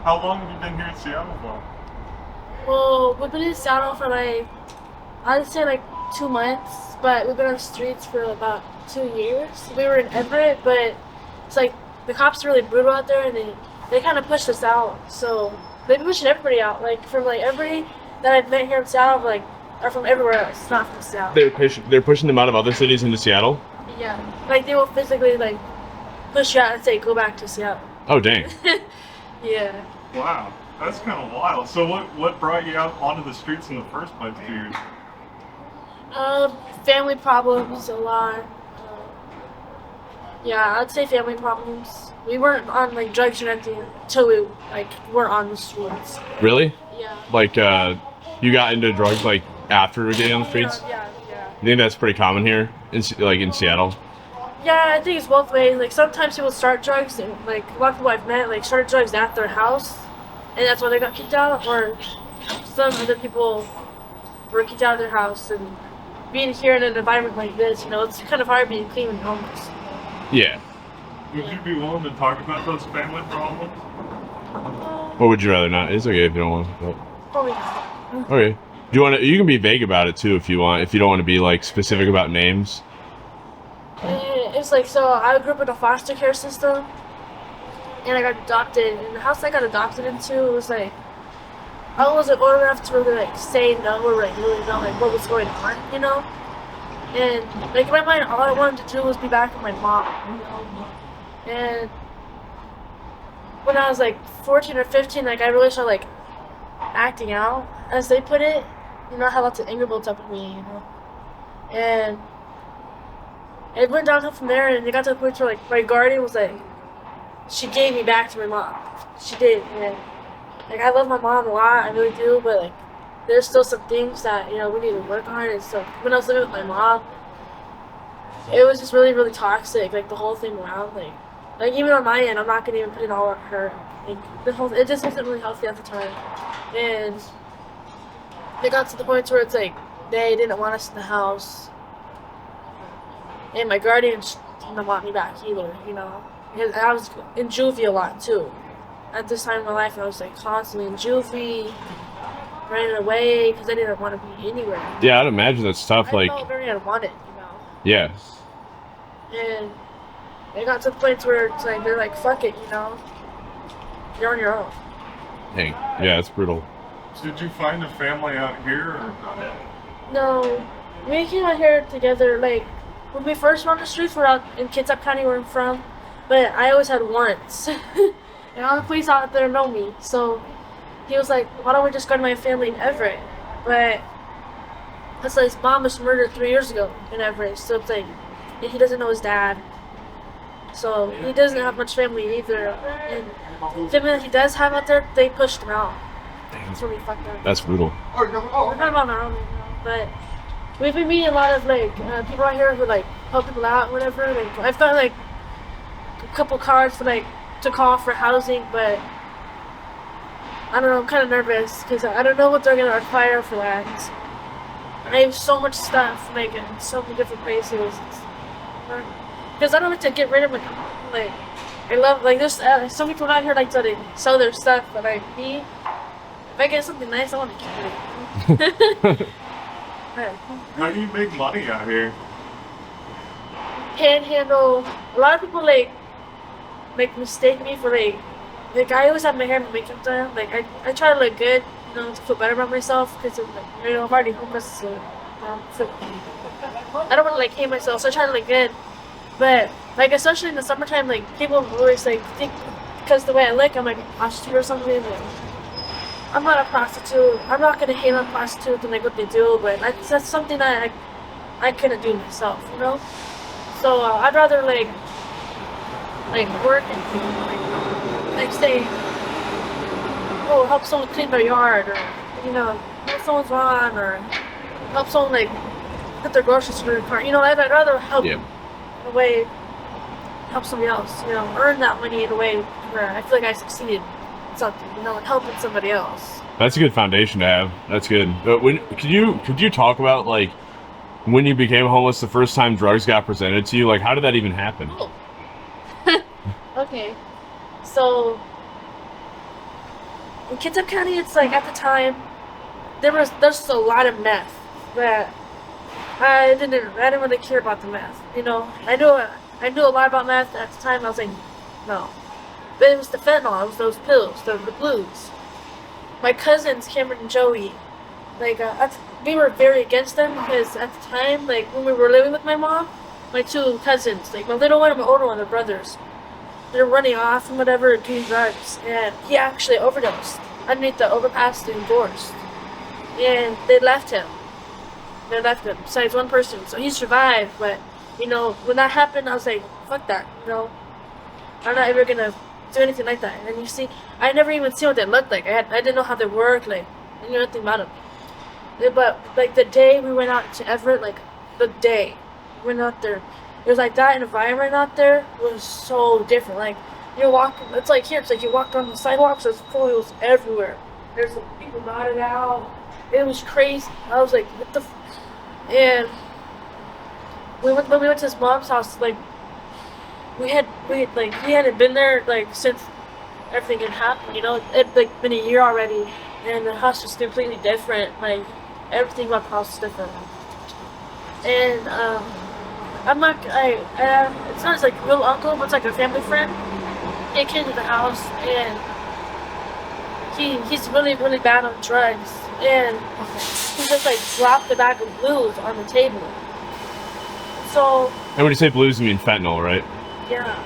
How long have you been here in Seattle for? Well, we've been in Seattle for like, I'd say like 2 months, but we've been on the streets for about 2 years. We were in Everett, but it's like the cops are really brutal out there, and they kind of pushed us out. So they've been pushing everybody out. Like from like every that I've met here in Seattle, like are from everywhere else, not from Seattle. They're pushing them out of other cities into Seattle. Yeah, like they will physically like push you out and say go back to Seattle. Oh dang. Yeah. Wow, that's kind of wild. So what brought you out onto the streets in the first place, dude? Family problems a lot. Yeah, I'd say family problems. We weren't on like drugs or anything until we like were on the streets. Really? Yeah. Like you got into drugs like after getting on the Yeah, streets? yeah, yeah. I think that's pretty common here in Seattle. Yeah, I think it's both ways. Like sometimes people start drugs, and like a lot of people I've met like started drugs at their house, and that's why they got kicked out. Or some other people were kicked out of their house, and being here in an environment like this, it's kind of hard being clean and homeless. Yeah. Would you be willing to talk about those family problems? Or would you rather not? It's okay if you don't want to. Probably. Okay. Do you want to? You can be vague about it too if you want. If you don't want to be like specific about names. It's like so. I grew up in a foster care system, and I got adopted. And the house I got adopted into it was like I wasn't old enough to really like say no or like really know like what was going on. And like in my mind, all I wanted to do was be back with my mom. And when I was like 14 or 15, like I really started like acting out, as they put it. I had lots of anger built up in me. And it went downhill from there, and it got to the point where like my guardian was like, she gave me back to my mom. She did, and like I love my mom a lot, I really do, but like there's still some things that we need to work on. And so when I was living with my mom, it was just really really toxic, like the whole thing around, like even on my end, I'm not gonna even put it all on her. Like it just wasn't really healthy at the time, and it got to the point where it's like they didn't want us in the house, and my guardian didn't want me back either. Because I was in juvie a lot too. At this time in my life, I was like constantly in juvie, running away because I didn't want to be anywhere. Yeah, I'd imagine that's tough. I Like, felt very unwanted. yeah, And it got to the point where it's like they're like, "Fuck it, you're on your own." dang, yeah, it's brutal. Did you find a family out here? Or not? No, we came out here together. Like when we first were on the streets, we're out in Kitsap County, where I'm from. But I always had warrants, and all the police out there know me. So he was like, "Why don't we just go to my family in Everett?" But it's like his mom was murdered 3 years ago in Everett, so it's like he doesn't know his dad. So he doesn't have much family either. And the family that he does have out there, they pushed him out. It's really fucked up. That's brutal. We're kind of on our own but we've been meeting a lot of like people out here who like help people out, and whatever. Like I've got like a couple cards for like to call for housing, but I don't know. I'm kind of nervous because I don't know what they're gonna require for that. I have so much stuff like in so many different places. Because I don't like to get rid of it. Like I love like there's some people out here like to sell their stuff, but like me, if I get something nice, I want to keep it. How do you make money out here? Panhandle. A lot of people like mistake me for like I always have my hair and makeup done. Like I try to look good, to feel better about myself because I'm already homeless, so I don't want to like hate myself, so I try to look good. But like especially in the summertime, like people always like think because the way I look, I'm like a prostitute or something. Like, I'm not a prostitute. I'm not gonna hate on prostitutes and like what they do, but that's something that I couldn't do myself. So I'd rather like work and like say, oh, help someone clean their yard, or help someone's lawn, or help someone like put their groceries in their car. I'd rather help Yeah, in a way, help somebody else. Earn that money in a way where I feel like I succeeded in something. Like helping somebody else. that's a good foundation to have. That's good. But could you talk about like when you became homeless the first time drugs got presented to you? Like, how did that even happen? Oh. Okay. So in Kitsap County, it's like at the time there's a lot of meth that I didn't really care about the meth. You know, I knew a lot about meth at the time. I was like, no, but it was the fentanyl. It was those pills, the blues. My cousins Cameron and Joey, like we were very against them because at the time, like when we were living with my mom, my two cousins, like my little one and my older one, they're brothers. They're running off and whatever, doing drugs, and he actually overdosed underneath the overpass in Gorse, and they left him. They left him. Besides one person, so he survived. But you know, when that happened, I was like, "Fuck that!" You know, I'm not ever gonna do anything like that. And you see, I never even seen what they looked like. I didn't know how they worked. Like, I knew nothing about them. But like the day we went out to Everett, like the day we went out there, it was like that environment out there was so different. Like you're walking, it's like here, it's like you walk on the sidewalks, there's foils everywhere. There's people nodded out. It was crazy. I was like, what the and when we went to his mom's house, like we had like he hadn't been there like since everything had happened, you know. It like been a year already, and the house was completely different. Like everything about the house was different. And I'm not it's not his like real uncle, but it's like a family friend. He came to the house, and he's really bad on drugs, and he just like dropped the bag of blues on the table. So. And when you say blues, you mean fentanyl, right? Yeah.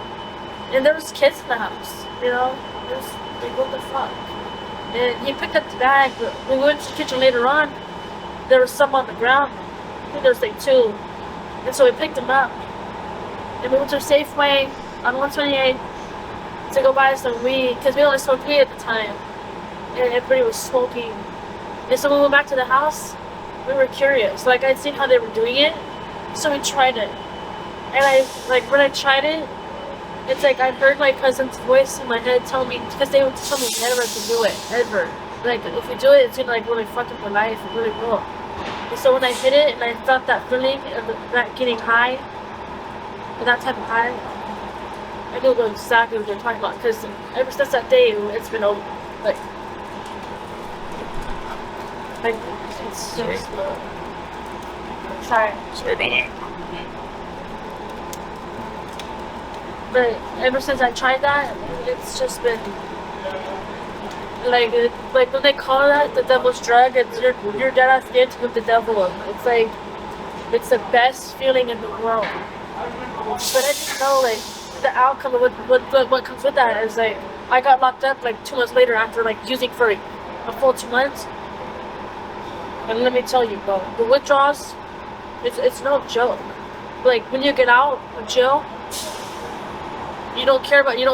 And there was kids in the house, you know? It was like, what the fuck? And he picked up the bag, but when we went to the kitchen later on, there was some on the ground. I think there was like two. And so we picked them up. And we went to a Safeway on 128 to go buy some weed, because we only smoked weed at the time. And everybody was smoking. And so when we went back to the house, we were curious. Like, I'd seen how they were doing it, so we tried it. And when I tried it, it's like I heard my cousin's voice in my head tell me, because they would tell me never to do it, ever. Like, if you do it, it's gonna like really fuck up your life, it really will. And so when I hit it, and I felt that feeling of that getting high, and that type of high, I knew exactly what they're talking about, because ever since that day, it's been over. Like it's just, sorry Sorry about that. But ever since I tried that, it's just been like when they call that the devil's drug, it's you're dead ass getting with the devil. It's like it's the best feeling in the world. But I just know like the outcome of what comes with that is like I got locked up like 2 months later after like using for like a full 2 months. And let me tell you, bro, the withdrawals, it's no joke. Like when you get out of jail, you don't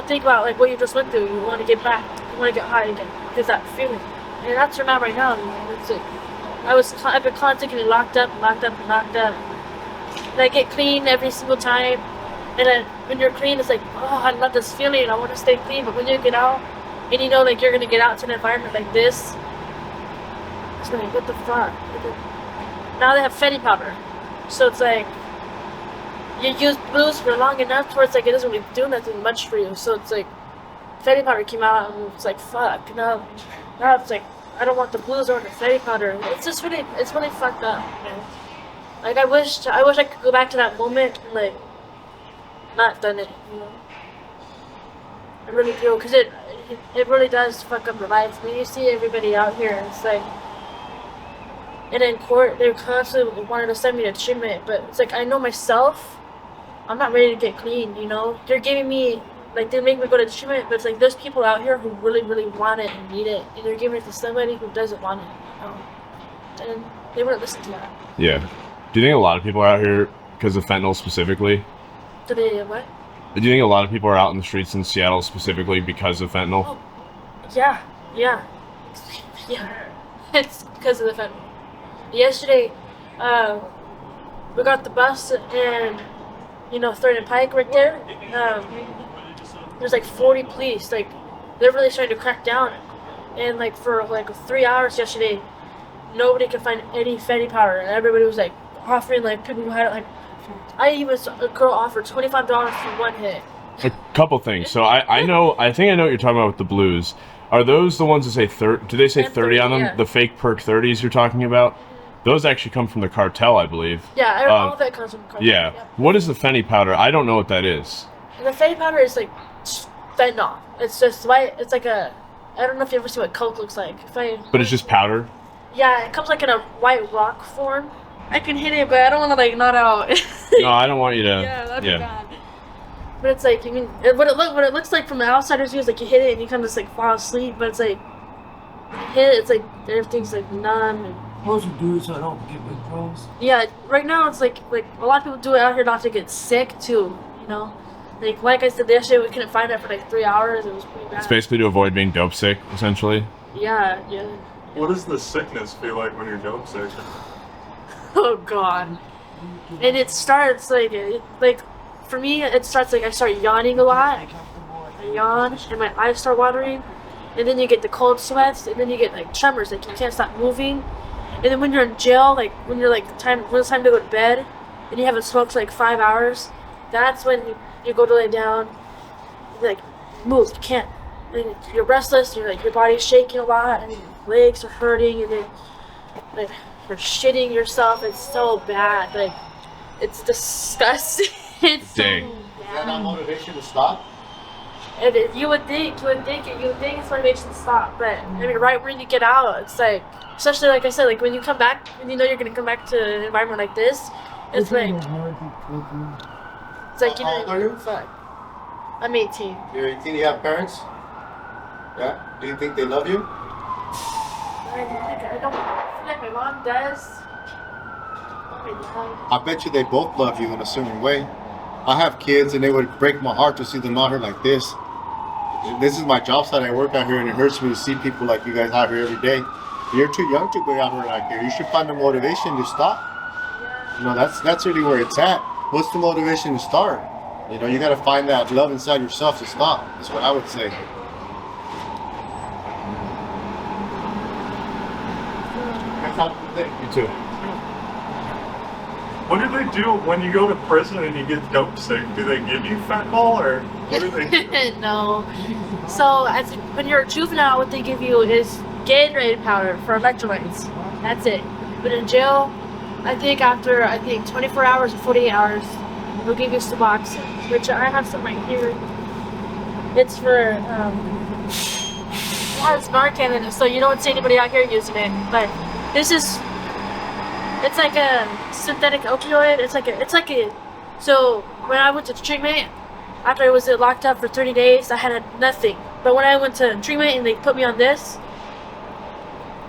think about like what you just went through. You want to get back. You want to get high again. Because that feeling, and that's where I'm at right now. It's like I've been constantly locked up. And I get clean every single time. And then when you're clean, it's like, oh, I love this feeling. I want to stay clean. But when you get out, and you know like you're gonna get out to an environment like this, it's like, what the fuck? Now they have Fetty powder, so it's like. You use blues for long enough where it's like it doesn't really do nothing much for you. So it's like Fetty powder came out and it's like fuck. Now it's like I don't want the blues or the Fetty powder. It's really fucked up, man. Like I wish I could go back to that moment and like not done it, you know. I really do, because it really does fuck up your life. I mean, you see everybody out here, it's like. And in court, they constantly wanted to send me to treatment, but it's like I know myself. I'm not ready to get clean, you know? They're giving me, like, they make me go to treatment, but it's like there's people out here who really want it and need it, and they're giving it to somebody who doesn't want it, you know? And they wouldn't listen to that. Yeah. Do you think a lot of people are out here because of fentanyl specifically? Do they, what? Do you think a lot of people are out in the streets in Seattle specifically because of fentanyl? Oh, yeah. It's because of the fentanyl. Yesterday, we got the bus and, you know, Third and Pike right there. There's like 40 police. Like, they're really starting to crack down. And like for like 3 hours yesterday, nobody could find any Fetty powder. And everybody was like offering like people who had it. Like, I even saw a girl offered $25 for one hit. A couple things. So I think I know what you're talking about with the blues. Are those the ones that say 30? Do they say 30 on them? Yeah. The fake perk 30s you're talking about? Those actually come from the cartel, I believe. Yeah, all of that comes from the cartel. Yeah. What is the Fenny powder? I don't know what that is. And the Fenny powder is like fentanyl. It's just white. It's like a. I don't know if you ever see what Coke looks like. But it's just powder? Yeah, it comes like in a white rock form. I can hit it, but I don't want to like not out. No, I don't want you to. Yeah, that'd be bad. But it's like, what it looks like from the outsider's view is like you hit it and you kind of just like fall asleep. But it's like, you hit it, it's like everything's like numb. And, Supposed to do it so I don't get withdrawals. yeah, right now it's like a lot of people do it out here not to get sick too. You know, like I said yesterday, we couldn't find it for like 3 hours. It was pretty bad. It's basically to avoid being dope sick, essentially. Yeah. What does the sickness feel like when you're dope sick? Oh God. And it starts like for me, it starts like I start yawning a lot. I yawn and my eyes start watering, and then you get the cold sweats, and then you get like tremors, like you can't stop moving. And then when you're in jail, like when it's time to go to bed, and you haven't smoked for like 5 hours, that's when you go to lay down. You like move, you can't. And you're restless. You're like your body's shaking a lot, and your legs are hurting, and then like you're shitting yourself. It's so bad. Like it's disgusting. It's Dang. so Is that bad. not motivation to stop? And you would think it's motivation to stop, but I mean, right when you get out, it's like, especially like I said, like when you come back, when you know you're gonna come back to an environment like this, it's like, you How old are you? know, fuck. I'm 18. You're 18, you have parents? Yeah? Do you think they love you? I don't feel like my mom does. Oh my God. I bet you they both love you in a certain way. I have kids and it would break my heart to see them out here like this. This is my job site. I work out here and it hurts me to see people like you guys out here every day. You're too young to go out here like here. You should find the motivation to stop. You know, that's really where it's at. What's the motivation to start? You know, you gotta find that love inside yourself to stop. That's what I would say. You too. What do they do when you go to prison and you get dope sick? Do they give you fentanyl or what do they do? No. So when you're a juvenile, what they give you is Gatorade powder for electrolytes. That's it. But in jail, I think after 24 hours or 48 hours, they'll give you Suboxone, which I have some right here. It's for it has Narcan in it, so you don't see anybody out here using it. But this is, it's like a synthetic opioid. It's like a. So when I went to treatment, after I was locked up for 30 days, I had nothing. But when I went to treatment and they put me on this,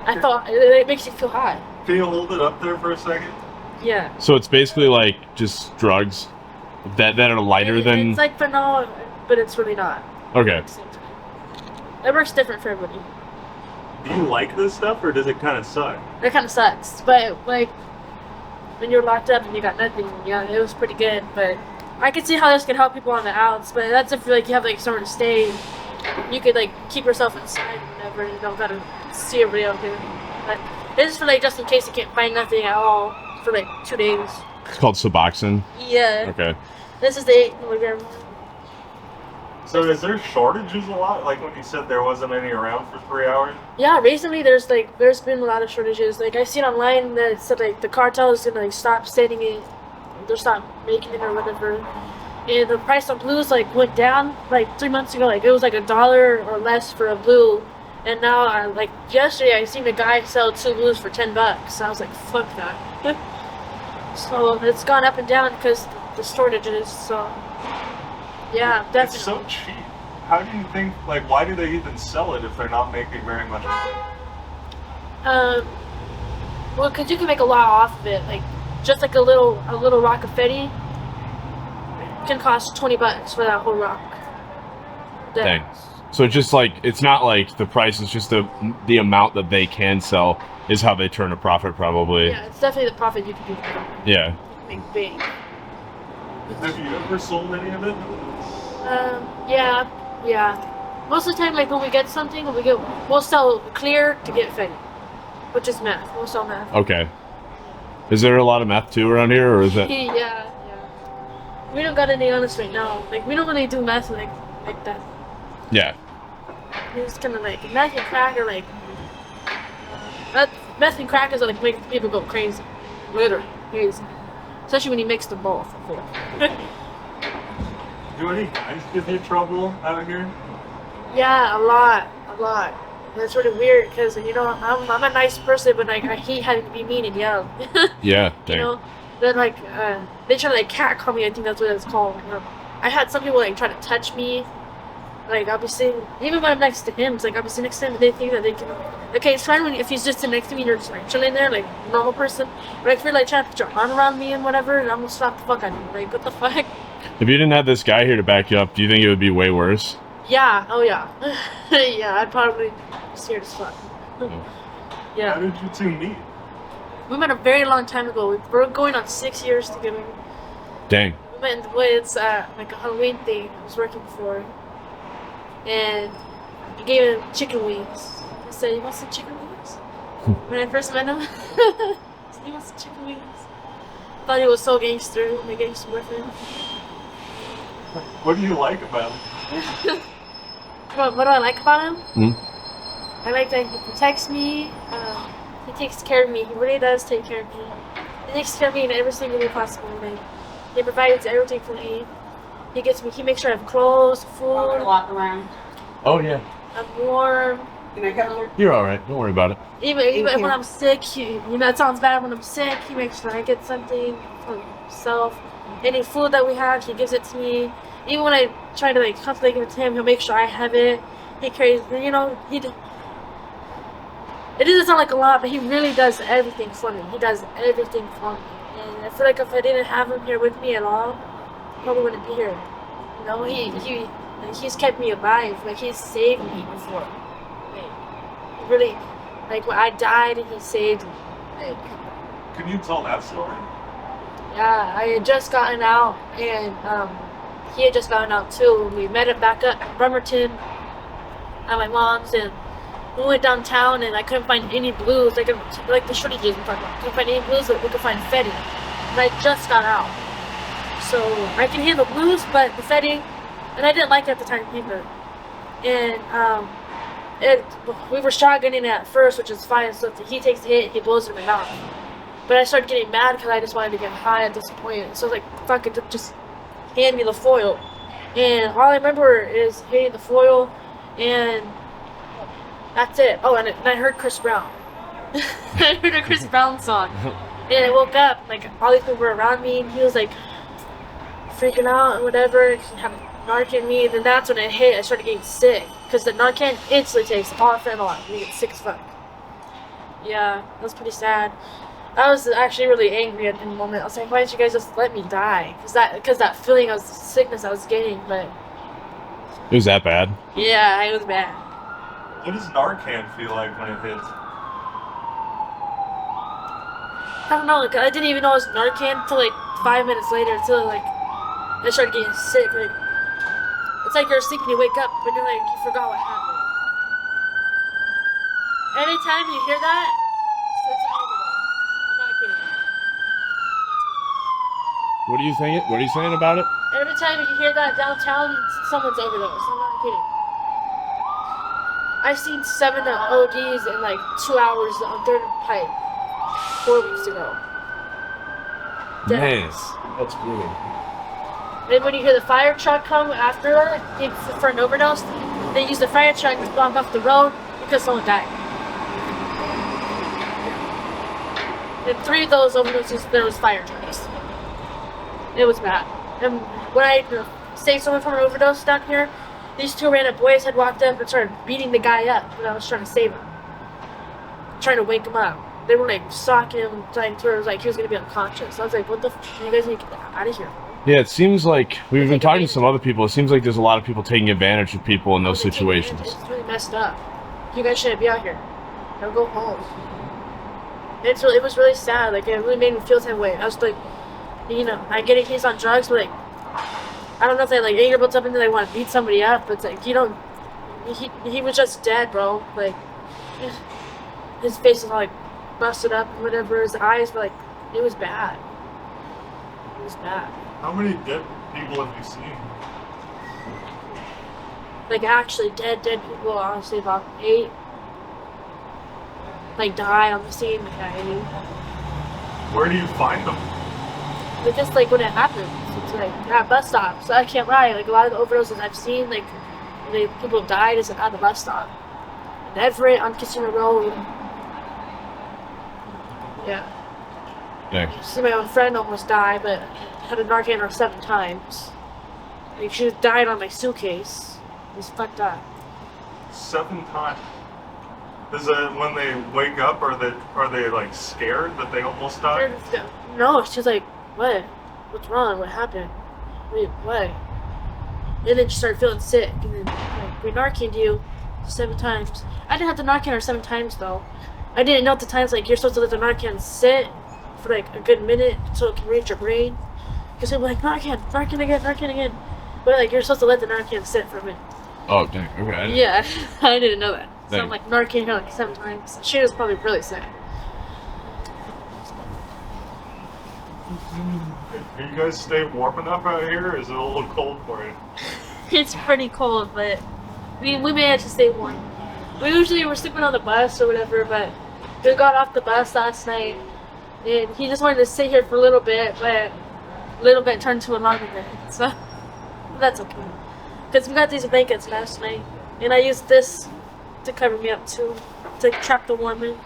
I thought it makes you feel high. Can you hold it up there for a second? Yeah. So it's basically like just drugs that are lighter than. It's like fentanyl, but it's really not. Okay. At the same time. It works different for everybody. Do you like this stuff or does it kind of suck? It kind of sucks, but like when you're locked up and you got nothing, yeah, it was pretty good. But I could see how this could help people on the outs. But that's if like you have like somewhere to stay. You could like keep yourself inside or whatever. You don't gotta see everybody out there. But this is for like just in case you can't find nothing at all for like 2 days. It's called Suboxone. Yeah. Okay. This is the 8 milligram. So is there shortages a lot? Like when you said there wasn't any around for 3 hours? Yeah, recently there's been a lot of shortages. Like I seen online that it said like the cartel is gonna like stop sending it, they'll stop making it or whatever. And the price of blues like went down like 3 months ago. Like it was like $1 or less for a blue, and now like yesterday I seen a guy sell 2 blues for $10. I was like, fuck that. So it's gone up and down because the shortages. So yeah, definitely. It's so cheap. How do you think, like, why do they even sell it if they're not making very much money? Well, because you can make a lot off of it. Like, just like a little rock of confetti can cost $20 for that whole rock. Dang. So it's just like, it's not like the price is just the amount that they can sell is how they turn a profit, probably. Yeah, it's definitely the profit you can do. Yeah. Make big. Have you ever sold any of it? Yeah. Most of the time, like when we get something, we'll sell clear to get fed, which is meth. We'll sell meth. Okay. Is there a lot of meth too around here, or is it? Yeah. We don't got any on us right now. Like we don't really do meth like that. Yeah. He's kind of like meth and crack are like meth and crack is like make people go crazy, literally crazy. Especially when you mix them both. I feel. Do any guys give you trouble out here? Yeah, a lot. And it's really weird because I'm a nice person, but like I hate having to be mean and yell. Yeah, You dang. know, then like they try to like catcall me. I think that's what it's called. I had some people like try to touch me. Like I'll be sitting, even when I'm next to him, it's like I'll be sitting next to him, and they think that they can. Okay, it's fine if he's just sitting next to me, and you're just like chilling there, like normal person. But if you're like trying to put your arm around me and whatever, and I'm gonna slap the fuck out of you. Like what the fuck? If you didn't have this guy here to back you up, do you think it would be way worse? Yeah. Oh yeah. Yeah. I'd probably be scared as fuck. How Yeah. did you two meet? We met a very long time ago. We're going on 6 years together. Dang. We met in the woods at like a Halloween thing I was working for. And I gave him chicken wings. I said, "You want some chicken wings?" When I first met him, I said, "You want some chicken wings?" Thought he was so gangster, my gangster boyfriend. What do you like about him? What do I like about him? Hmm? I like that he protects me. He takes care of me. He really does take care of me. He takes care of me in every single way possible. Like, he provides everything for me. He gets me. He makes sure I have clothes, I'm food. gonna walk around. Oh yeah. I'm warm. Can I come here? You're all right. Don't worry about it. Even Thank when you. I'm sick, it sounds bad when I'm sick. He makes sure I get something for himself. Any food that we have, he gives it to me. Even when I try to like constantly give it to him, he'll make sure I have it. He carries, it doesn't sound like a lot, but he really does everything for me. He does everything for me. And I feel like if I didn't have him here with me at all, I probably wouldn't be here. You know, he's kept me alive. Like, he's saved me before. Like, he really, like, when I died and he saved me. Like, Can you tell that story? yeah, I had just gotten out, and he had just gotten out too. We met him back up in Bremerton at my mom's, and we went downtown, and I couldn't find any blues, like the shortages I'm talking about. Couldn't find any blues, but we could find Fetty. And I just got out, so I can handle blues, but the Fetty, and I didn't like it at the time either. And we were shotgunning at first, which is fine. So if he takes the hit, he blows it in my mouth. But I started getting mad because I just wanted to get high at this point. So I was like, fuck it, just hand me the foil. And all I remember is hitting the foil, and that's it. Oh, and I heard Chris Brown. I heard a Chris Brown song. And I woke up, like, all these people were around me, and he was like freaking out and whatever. He had Narcan me, and then that's when it hit. I started getting sick. Because the Narcan instantly takes all fentanyl and you get sick as fuck. Yeah, that was pretty sad. I was actually really angry at the moment. I was like, why didn't you guys just let me die? Because that feeling of sickness I was getting, but It was that bad. yeah, it was bad. What does Narcan feel like when it hits? I don't know, like, I didn't even know it was Narcan until like 5 minutes later, until like I started getting sick. Like, it's like you're asleep and you wake up, but you're like, you forgot what happened. Anytime you hear that, it's an overdose. I'm not kidding. What are you saying? What are you saying about it? Every time you hear that downtown, someone's overdosed. I'm not kidding. I've seen 7 ODs in like 2 hours on Third Pipe 4 weeks ago. Man, that's brutal. And when you hear the fire truck come after that, for an overdose, they use the fire truck to block off the road because someone died. In 3 of those overdoses, there was fire trucks. It was bad. And when I saved someone from an overdose down here, these 2 random boys had walked up and started beating the guy up when I was trying to save him. Trying to wake him up. They were like socking him, trying to, it was like he was going to be unconscious. I was like, what the f***, you guys need to get out of here. Yeah, it seems like we've been talking to some other people. It seems like there's a lot of people taking advantage of people in those situations. It's really messed up. You guys shouldn't be out here. Now go home. It was really sad. Like, it really made me feel that way. I was like, I get it, he's on drugs, but like, I don't know if they like anger built up and they want to beat somebody up, but it's like, he was just dead, bro. Like, his face was all like busted up and whatever. His eyes were like, it was bad. It was bad. How many dead people have you seen? like actually dead people. Honestly, about 8 like die on the scene. Like at 8. Where do you find them? But just like when it happens, it's like at bus stops. So I can't lie. Like a lot of the overdoses I've seen, like people have died is at the bus stop. In Everett on Kitchener Road. Yeah. Yeah. See, my own friend almost died, but had a Narcan 7 times. Like she died on my suitcase. It was fucked up. 7 times. Is it when they wake up, are they like scared that they almost died? No, she's like, what? What's wrong? What happened? Wait, what? And then she started feeling sick, and then like, we Narcaned you 7 times. I didn't have to Narcan her 7 times though. I didn't know at the times like you're supposed to let the Narcan sit for like a good minute so it can reach your brain. Because they're like Narcan again. But like you're supposed to let the Narcan sit for a minute. Oh dang. Okay. Yeah, I didn't know that. So Dang. I'm like Narcan her like 7 times. She was probably really sick. Do you guys stay warm enough out here, or is it a little cold for you? It's pretty cold, but we managed to stay warm. We usually were sleeping on the bus or whatever, but we got off the bus last night, and he just wanted to sit here for a little bit, but a little bit turned to a longer bit, so that's okay. Because we got these blankets last night, and I used this to cover me up too, to trap the warm in.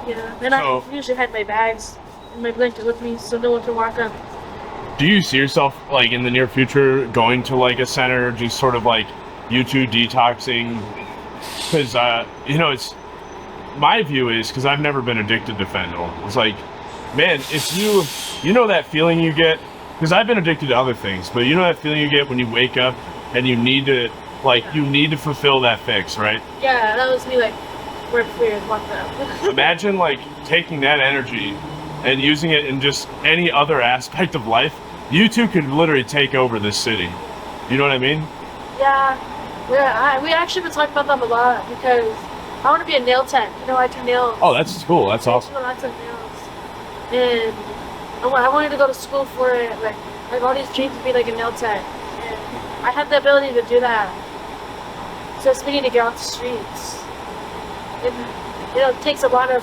Yeah, and So- I usually had my bags and my blanket with me, so no one can walk up. Do you see yourself like in the near future going to like a center, just sort of like you two detoxing? Because it's my view is because I've never been addicted to fentanyl. It's like, man, if you know that feeling you get, because I've been addicted to other things, but you know that feeling you get when you wake up and you need to fulfill that fix, right? Yeah, that was me like, we're clear, walked up. Imagine like taking that energy and using it in just any other aspect of life. You two could literally take over this city. You know what I mean? Yeah, we actually been talking about them a lot because I want to be a nail tech. You know, I do nails. Oh, that's cool. That's awesome. I do lots of nails, and I wanted to go to school for it. Like all these dreams to be like a nail tech, and I have the ability to do that. So it's me need to get off the streets. And it takes a lot of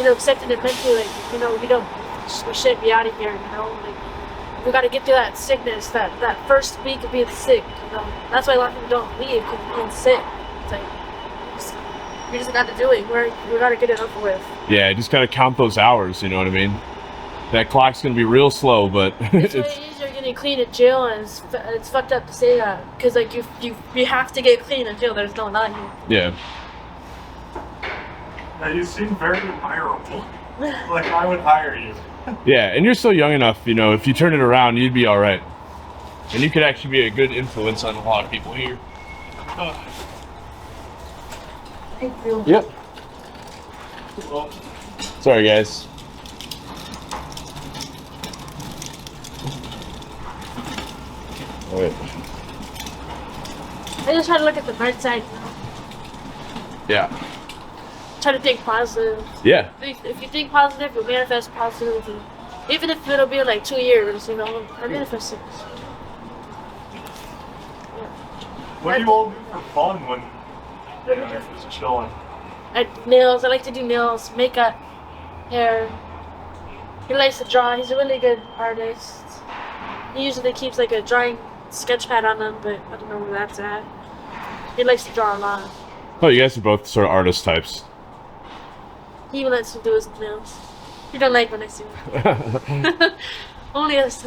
accepting it mentally. Like we shouldn't be out of here. Like we got to get through that sickness, that first week of being sick. That's why a lot of people don't leave, because being sick. It's like we just got to do it. We got to get it over with. Yeah, just gotta count those hours. You know what I mean? That clock's gonna be real slow, but It's way easier getting clean in jail, and it's fucked up to say that, because like you have to get clean in jail. There's no not here. yeah. Now, you seem very hireable. Like I would hire you. Yeah, and you're still young enough, if you turn it around, you'd be all right. And you could actually be a good influence on a lot of people here. Thank you. Yep. Sorry, guys. All right. I just try to look at the bright side. Yeah. Try to think positive. Yeah. If you think positive, you'll manifest positive. And even if it'll be like 2 years, I manifest it. What do you all do for fun when you're just chilling? Nails. I like to do nails, makeup, hair. He likes to draw. He's a really good artist. He usually keeps like a drawing sketch pad on him, but I don't know where that's at. He likes to draw a lot. Oh, you guys are both sort of artist types. He lets me do his nails. He don't like when I see him. Only us.